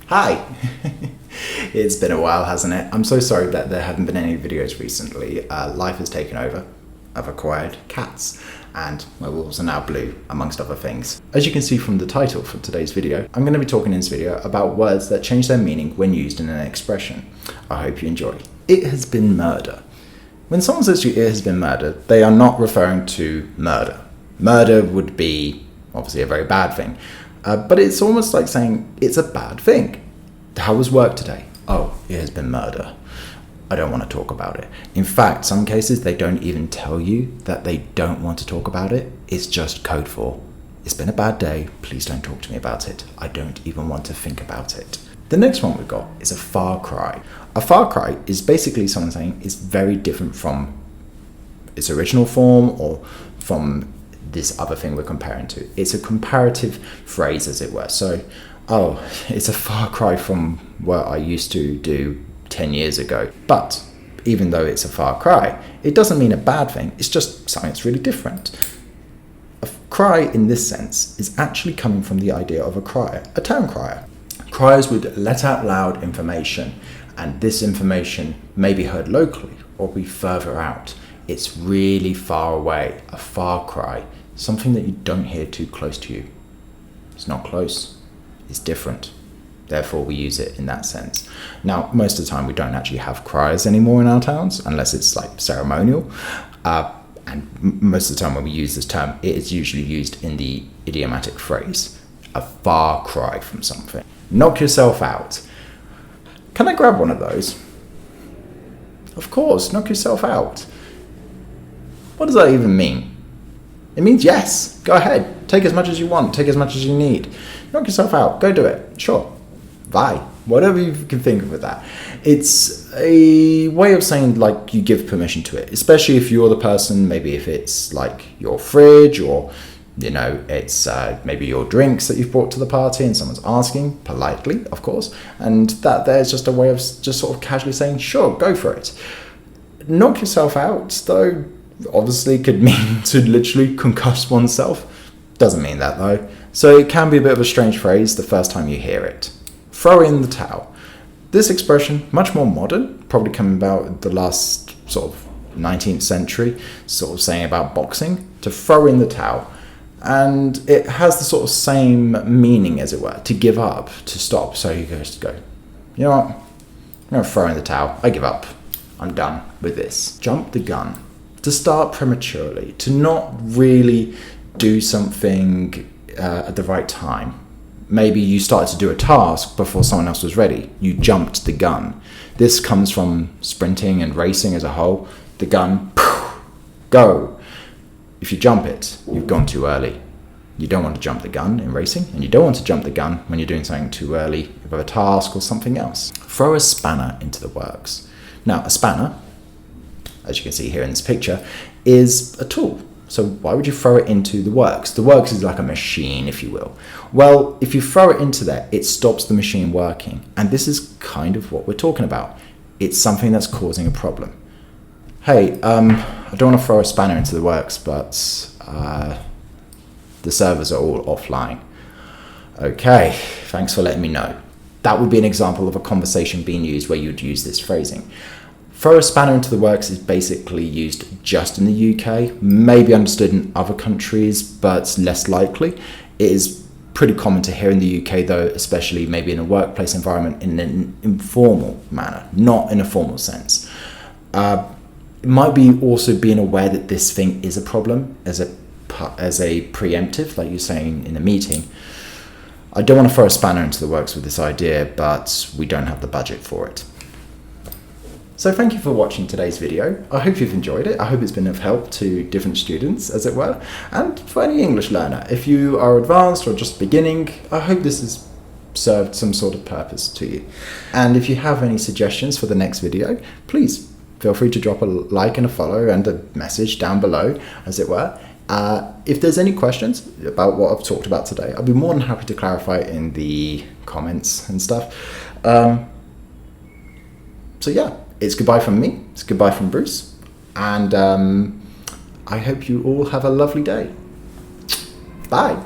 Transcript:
Hi! It's been a while, hasn't it? I'm so sorry that there haven't been any videos recently. Life has taken over. I've acquired cats, and my walls are now blue, amongst other things. As you can see from the title for today's video, I'm going to be talking in this video about words that change their meaning when used in an expression. I hope you enjoy. It has been murder. When someone says to you, it has been murder, they are not referring to murder. Murder would be, obviously, a very bad thing. But it's almost like saying it's a bad thing. How was work today? Oh, it has been murder. I don't want to talk about it. In fact, some cases they don't even tell you that they don't want to talk about it. It's just code for, it's been a bad day, please don't talk to me about it. I don't even want to think about it. The next one we've got is a far cry. A far cry is basically someone saying it's very different from its original form or from this other thing we're comparing to. It's a comparative phrase, as it were. So, oh, it's a far cry from what I used to do 10 years ago. But even though it's a far cry, it doesn't mean a bad thing. It's just something that's really different. A cry in this sense is actually coming from the idea of a crier, a town crier. Criers would let out loud information, and this information may be heard locally or be further out. It's really far away, a far cry, something that you don't hear too close to you. It's not close, it's different. Therefore, we use it in that sense. Now, most of the time, we don't actually have criers anymore in our towns, unless it's like ceremonial. And most of the time when we use this term, it is usually used in the idiomatic phrase, a far cry from something. Knock yourself out. Can I grab one of those? Of course, knock yourself out. What does that even mean? It means yes, go ahead, take as much as you want, take as much as you need. Knock yourself out, go do it, sure. Bye, whatever you can think of with that. It's a way of saying like you give permission to it, especially if you're the person, maybe if it's like your fridge or, you know, it's maybe your drinks that you've brought to the party and someone's asking, politely, of course, and that there's just a way of just sort of casually saying, sure, go for it. Knock yourself out, though, obviously could mean to literally concuss oneself. Doesn't mean that though. So it can be a bit of a strange phrase the first time you hear it. Throw in the towel. This expression, much more modern, probably coming about the last sort of 19th century, sort of saying about boxing, to throw in the towel. And it has the sort of same meaning, as it were, to give up, to stop. So you just go, you know what, I'm going to throw in the towel, I give up, I'm done with this. Jump the gun. To start prematurely, to not really do something at the right time. Maybe you started to do a task before someone else was ready. You jumped the gun. This comes from sprinting and racing as a whole. The gun, go. If you jump it, you've gone too early. You don't want to jump the gun in racing, and you don't want to jump the gun when you're doing something too early, about a task or something else. Throw a spanner into the works. Now, a spanner, as you can see here in this picture, is a tool. So why would you throw it into the works? The works is like a machine, if you will. Well, if you throw it into there, it stops the machine working. And this is kind of what we're talking about. It's something that's causing a problem. Hey, I don't want to throw a spanner into the works, but the servers are all offline. Okay, thanks for letting me know. That would be an example of a conversation being used where you'd use this phrasing. Throw a spanner into the works is basically used just in the UK, maybe understood in other countries, but less likely. It is pretty common to hear in the UK though, especially maybe in a workplace environment in an informal manner, not in a formal sense. It might be also being aware that this thing is a problem as a preemptive, like you're saying in a meeting. I don't want to throw a spanner into the works with this idea, but we don't have the budget for it. So thank you for watching today's video. I hope you've enjoyed it. I hope it's been of help to different students, as it were, and for any English learner. If you are advanced or just beginning, I hope this has served some sort of purpose to you. And if you have any suggestions for the next video, please feel free to drop a like and a follow and a message down below, as it were. If there's any questions about what I've talked about today, I'll be more than happy to clarify in the comments and stuff. So yeah. It's goodbye from me, it's goodbye from Bruce, and I hope you all have a lovely day. Bye.